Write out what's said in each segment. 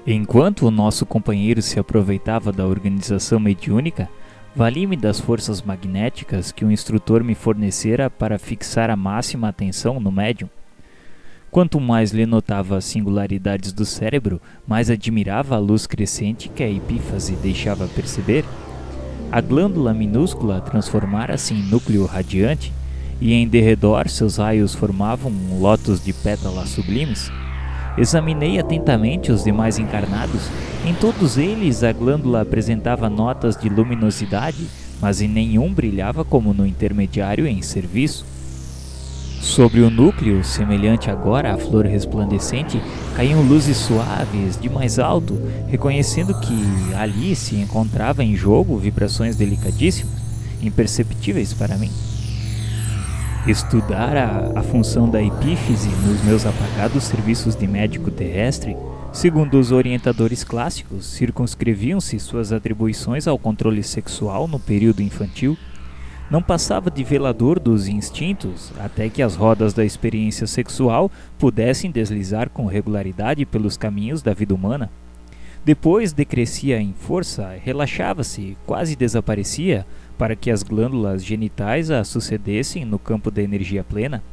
Enquanto o nosso companheiro se aproveitava da organização mediúnica, vali-me das forças magnéticas que o instrutor me fornecera para fixar a máxima atenção no médium. Quanto mais lhe notava as singularidades do cérebro, mais admirava a luz crescente que a epífase deixava perceber. A glândula minúscula transformara-se em núcleo radiante, e em derredor seus raios formavam um lótus de pétalas sublimes. Examinei atentamente os demais encarnados. Em todos eles a glândula apresentava notas de luminosidade, mas em nenhum brilhava como no intermediário em serviço. Sobre o núcleo, semelhante agora à flor resplandecente, caíam luzes suaves de mais alto, reconhecendo que ali se encontrava em jogo vibrações delicadíssimas, imperceptíveis para mim. Estudar a função da epífise nos meus apagados serviços de médico terrestre, segundo os orientadores clássicos, circunscreviam-se suas atribuições ao controle sexual no período infantil. Não passava de velador dos instintos, até que as rodas da experiência sexual pudessem deslizar com regularidade pelos caminhos da vida humana. Depois decrescia em força, relaxava-se, quase desaparecia, para que as glândulas genitais a sucedessem no campo da energia plena.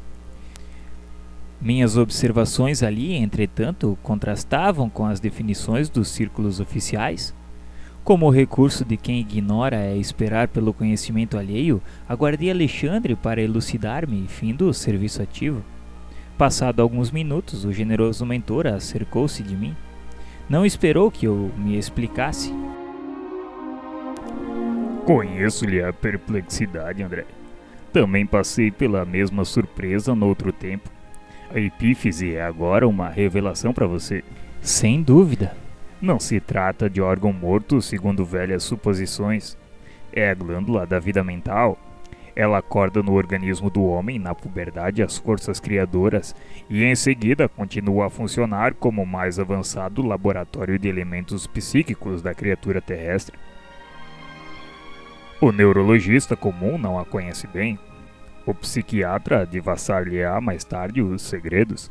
Minhas observações ali, entretanto, contrastavam com as definições dos círculos oficiais. Como o recurso de quem ignora é esperar pelo conhecimento alheio, aguardei Alexandre para elucidar-me, fim do serviço ativo. Passado alguns minutos, o generoso mentor acercou-se de mim. Não esperou que eu me explicasse. Conheço-lhe a perplexidade, André. Também passei pela mesma surpresa no outro tempo. A epífise é agora uma revelação para você. Sem dúvida. Não se trata de órgão morto segundo velhas suposições. É a glândula da vida mental. Ela acorda no organismo do homem na puberdade as forças criadoras e em seguida continua a funcionar como o mais avançado laboratório de elementos psíquicos da criatura terrestre. O neurologista comum não a conhece bem. O psiquiatra devassar-lhe-á mais tarde os segredos.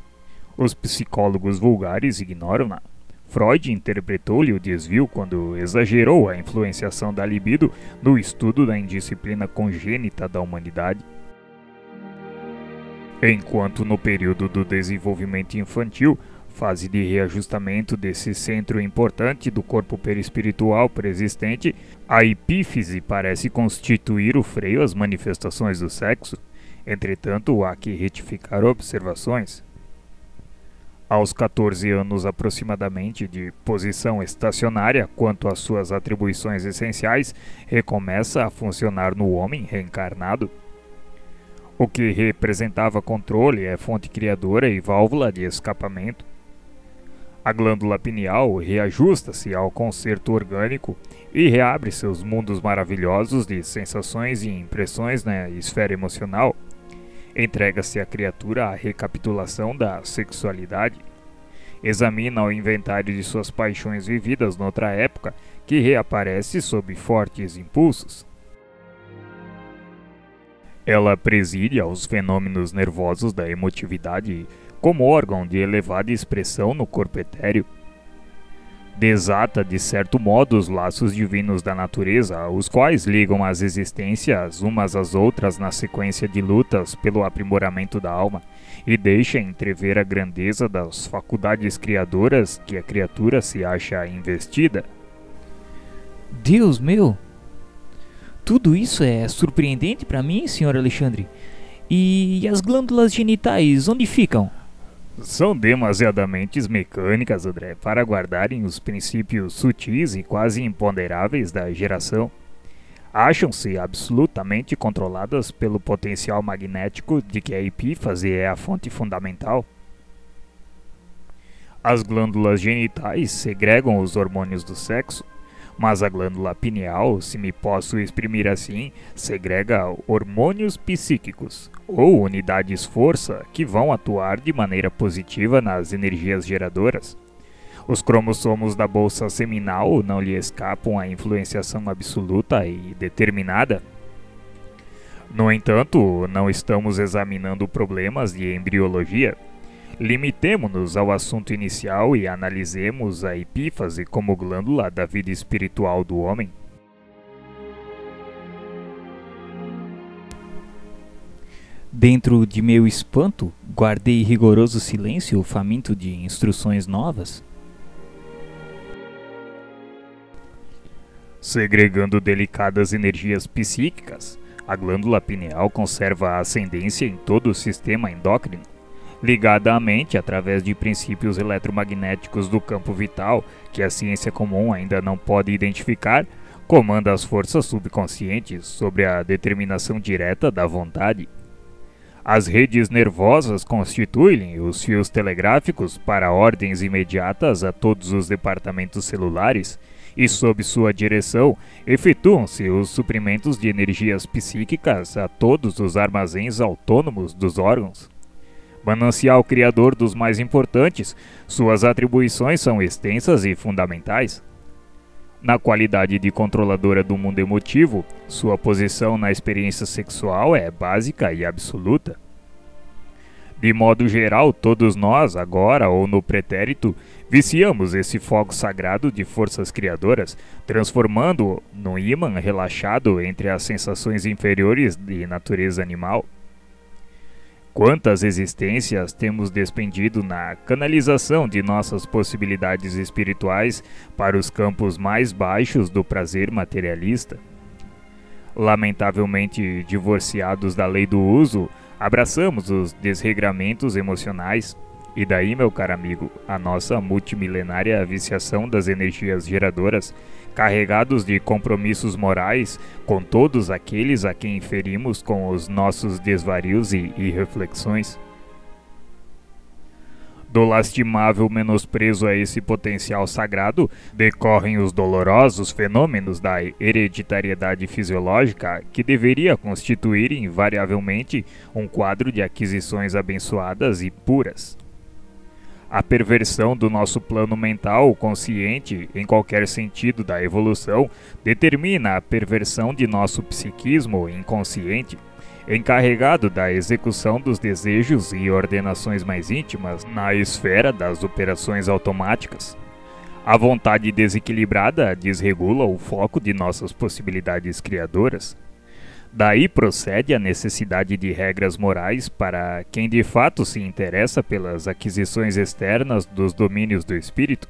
Os psicólogos vulgares ignoram-na. Freud interpretou-lhe o desvio quando exagerou a influenciação da libido no estudo da indisciplina congênita da humanidade. Enquanto no período do desenvolvimento infantil, fase de reajustamento desse centro importante do corpo perispiritual preexistente, a epífise parece constituir o freio às manifestações do sexo. Entretanto, há que retificar observações. Aos 14 anos aproximadamente de posição estacionária quanto às suas atribuições essenciais, recomeça a funcionar no homem reencarnado. O que representava controle é fonte criadora e válvula de escapamento. A glândula pineal reajusta-se ao concerto orgânico e reabre seus mundos maravilhosos de sensações e impressões na esfera emocional. Entrega-se à criatura a recapitulação da sexualidade. Examina o inventário de suas paixões vividas noutra época, que reaparece sob fortes impulsos. Ela preside aos fenômenos nervosos da emotividade como órgão de elevada expressão no corpo etéreo. Desata, de certo modo, os laços divinos da natureza, os quais ligam as existências umas às outras na sequência de lutas pelo aprimoramento da alma, e deixa entrever a grandeza das faculdades criadoras que a criatura se acha investida. Deus meu! Tudo isso é surpreendente para mim, Sr. Alexandre. E as glândulas genitais, onde ficam? São demasiadamente mecânicas, André, para guardarem os princípios sutis e quase imponderáveis da geração. acham-se absolutamente controladas pelo potencial magnético de que a epífise é a fonte fundamental. As glândulas genitais segregam os hormônios do sexo, mas a glândula pineal, se me posso exprimir assim, segrega hormônios psíquicos, ou unidades força que vão atuar de maneira positiva nas energias geradoras. Os cromossomos da bolsa seminal não lhe escapam à influenciação absoluta e determinada. No entanto, não estamos examinando problemas de embriologia. Limitemo-nos ao assunto inicial e analisemos a epífise como glândula da vida espiritual do homem. Dentro de meu espanto, guardei rigoroso silêncio, faminto de instruções novas. Segregando delicadas energias psíquicas, a glândula pineal conserva a ascendência em todo o sistema endócrino. Ligada à mente através de princípios eletromagnéticos do campo vital que a ciência comum ainda não pode identificar, comanda as forças subconscientes sobre a determinação direta da vontade. As redes nervosas constituem os fios telegráficos para ordens imediatas a todos os departamentos celulares e, sob sua direção, efetuam-se os suprimentos de energias psíquicas a todos os armazéns autônomos dos órgãos. Manancial criador dos mais importantes, suas atribuições são extensas e fundamentais. Na qualidade de controladora do mundo emotivo, sua posição na experiência sexual é básica e absoluta. De modo geral, todos nós, agora ou no pretérito, viciamos esse fogo sagrado de forças criadoras, transformando-o num ímã relaxado entre as sensações inferiores de natureza animal. Quantas existências temos despendido na canalização de nossas possibilidades espirituais para os campos mais baixos do prazer materialista? Lamentavelmente divorciados da lei do uso, abraçamos os desregramentos emocionais. E daí, meu caro amigo, a nossa multimilenária viciação das energias geradoras, carregados de compromissos morais com todos aqueles a quem ferimos com os nossos desvarios e reflexões. Do lastimável menosprezo a esse potencial sagrado decorrem os dolorosos fenômenos da hereditariedade fisiológica que deveria constituir invariavelmente um quadro de aquisições abençoadas e puras. A perversão do nosso plano mental consciente, em qualquer sentido da evolução, determina a perversão de nosso psiquismo inconsciente, encarregado da execução dos desejos e ordenações mais íntimas na esfera das operações automáticas. A vontade desequilibrada desregula o foco de nossas possibilidades criadoras. Daí procede a necessidade de regras morais para quem de fato se interessa pelas aquisições externas dos domínios do espírito.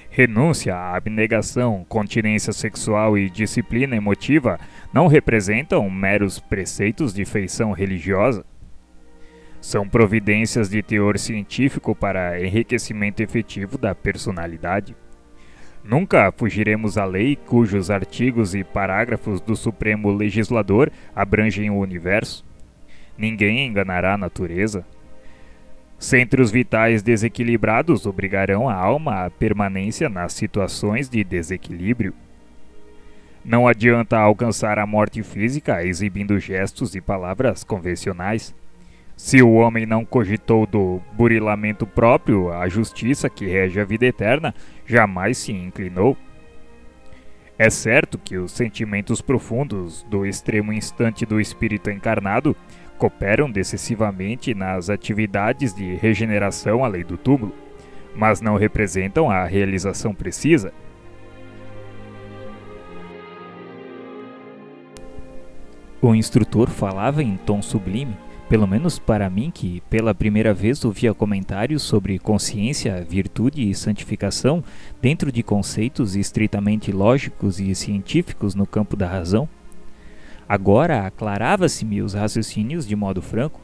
Renúncia, abnegação, continência sexual e disciplina emotiva não representam meros preceitos de feição religiosa. São providências de teor científico para enriquecimento efetivo da personalidade. Nunca fugiremos à lei cujos artigos e parágrafos do Supremo Legislador abrangem o universo. Ninguém enganará a natureza. Centros vitais desequilibrados obrigarão a alma à permanência nas situações de desequilíbrio. Não adianta alcançar a morte física exibindo gestos e palavras convencionais. Se o homem não cogitou do burilamento próprio, a justiça que rege a vida eterna jamais se inclinou. É certo que os sentimentos profundos do extremo instante do espírito encarnado cooperam decisivamente nas atividades de regeneração além do túmulo, mas não representam a realização precisa. O instrutor falava em tom sublime, pelo menos para mim que pela primeira vez ouvia comentários sobre consciência, virtude e santificação dentro de conceitos estritamente lógicos e científicos no campo da razão. Agora aclarava-se-me os raciocínios de modo franco.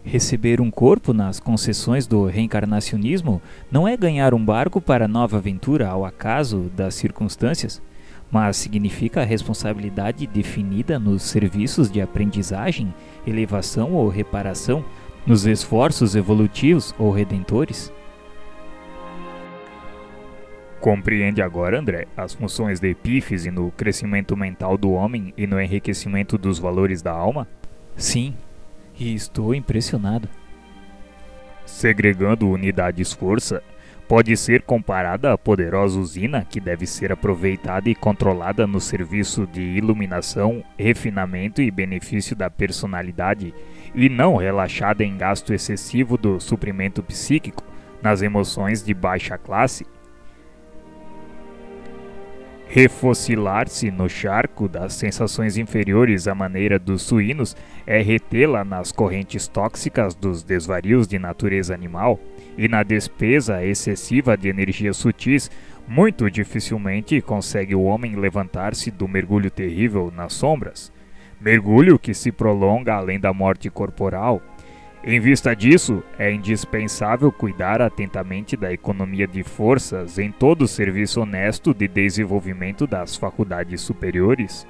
Receber um corpo nas concessões do reencarnacionismo não é ganhar um barco para nova aventura ao acaso das circunstâncias, mas significa a responsabilidade definida nos serviços de aprendizagem, elevação ou reparação, nos esforços evolutivos ou redentores. Compreende agora, André, as funções da epífise no crescimento mental do homem e no enriquecimento dos valores da alma? Sim, e estou impressionado. Segregando unidades-força, pode ser comparada à poderosa usina que deve ser aproveitada e controlada no serviço de iluminação, refinamento e benefício da personalidade, e não relaxada em gasto excessivo do suprimento psíquico nas emoções de baixa classe. Refocilar-se no charco das sensações inferiores à maneira dos suínos é retê-la nas correntes tóxicas dos desvarios de natureza animal, e na despesa excessiva de energias sutis, muito dificilmente consegue o homem levantar-se do mergulho terrível nas sombras, mergulho que se prolonga além da morte corporal. Em vista disso, é indispensável cuidar atentamente da economia de forças em todo o serviço honesto de desenvolvimento das faculdades superiores.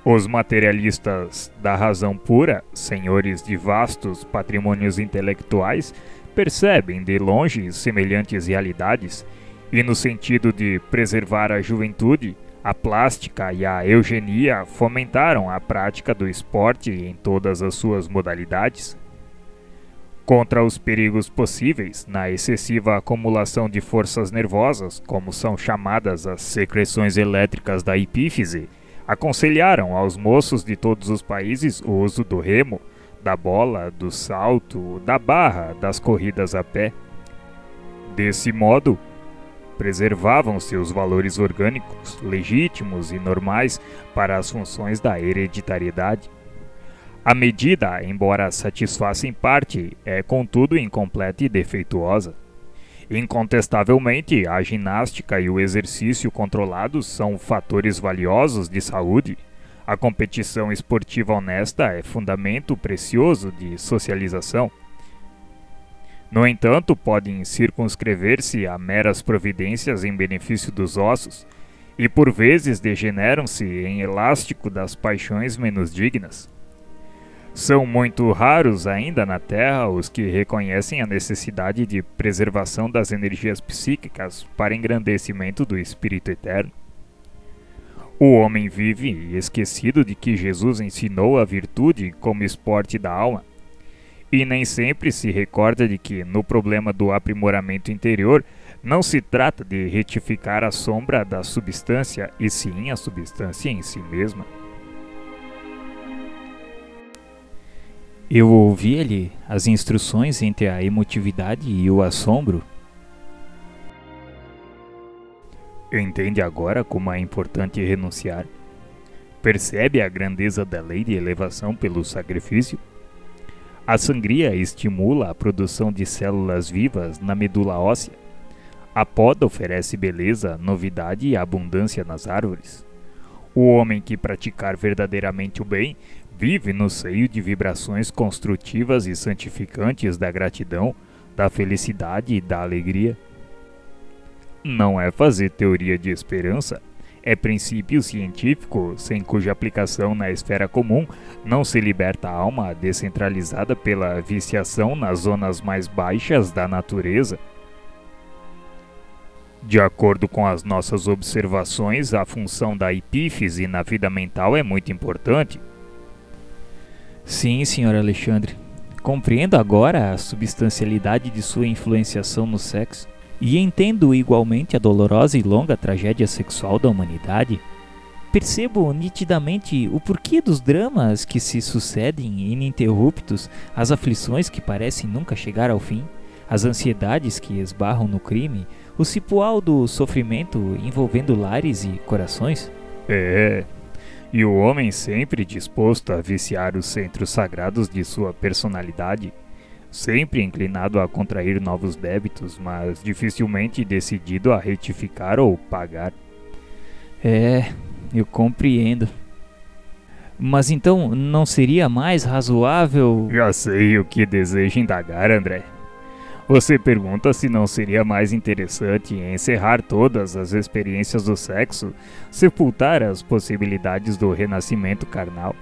Os materialistas da razão pura, senhores de vastos patrimônios intelectuais, percebem de longe semelhantes realidades, e no sentido de preservar a juventude, a plástica e a eugenia fomentaram a prática do esporte em todas as suas modalidades. Contra os perigos possíveis na excessiva acumulação de forças nervosas, como são chamadas as secreções elétricas da epífise, aconselharam aos moços de todos os países o uso do remo, da bola, do salto, da barra, das corridas a pé. Desse modo, preservavam seus valores orgânicos, legítimos e normais para as funções da hereditariedade. A medida, embora satisfaça em parte, é contudo incompleta e defeituosa. Incontestavelmente, a ginástica e o exercício controlados são fatores valiosos de saúde. A competição esportiva honesta é fundamento precioso de socialização. No entanto, podem circunscrever-se a meras providências em benefício dos ossos, e por vezes degeneram-se em elástico das paixões menos dignas. São muito raros ainda na Terra os que reconhecem a necessidade de preservação das energias psíquicas para engrandecimento do Espírito Eterno. O homem vive esquecido de que Jesus ensinou a virtude como esporte da alma, e nem sempre se recorda de que, no problema do aprimoramento interior, não se trata de retificar a sombra da substância, e sim a substância em si mesma. Eu ouvi-lhe as instruções entre a emotividade e o assombro. Entende agora como é importante renunciar? Percebe a grandeza da lei de elevação pelo sacrifício? A sangria estimula a produção de células vivas na medula óssea. A poda oferece beleza, novidade e abundância nas árvores. O homem que praticar verdadeiramente o bem vive no seio de vibrações construtivas e santificantes da gratidão, da felicidade e da alegria. Não é fazer teoria de esperança, é princípio científico sem cuja aplicação na esfera comum não se liberta a alma descentralizada pela viciação nas zonas mais baixas da natureza. De acordo com as nossas observações, a função da epífise na vida mental é muito importante. Sim, Sr. Alexandre. Compreendo agora a substancialidade de sua influenciação no sexo. E entendo igualmente a dolorosa e longa tragédia sexual da humanidade. Percebo nitidamente o porquê dos dramas que se sucedem ininterruptos, as aflições que parecem nunca chegar ao fim, as ansiedades que esbarram no crime, o cipoal do sofrimento envolvendo lares e corações. E o homem sempre disposto a viciar os centros sagrados de sua personalidade, sempre inclinado a contrair novos débitos, mas dificilmente decidido a retificar ou pagar. Eu compreendo. Mas então não seria mais razoável... Já sei o que deseja indagar, André. Você pergunta se não seria mais interessante encerrar todas as experiências do sexo, sepultar as possibilidades do renascimento carnal.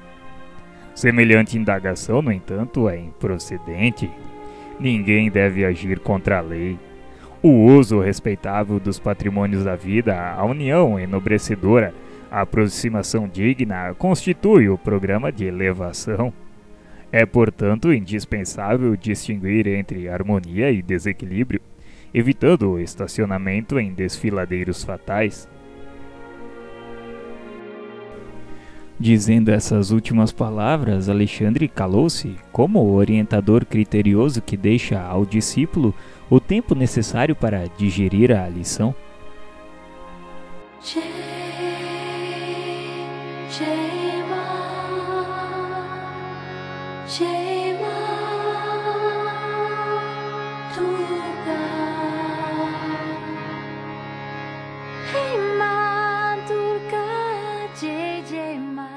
Semelhante indagação, no entanto, é improcedente. Ninguém deve agir contra a lei. O uso respeitável dos patrimônios da vida, a união enobrecedora, a aproximação digna constitui o programa de elevação. É, portanto, indispensável distinguir entre harmonia e desequilíbrio, evitando o estacionamento em desfiladeiros fatais. Dizendo essas últimas palavras, Alexandre calou-se, como o orientador criterioso que deixa ao discípulo o tempo necessário para digerir a lição. Durga, Jai Jai Ma.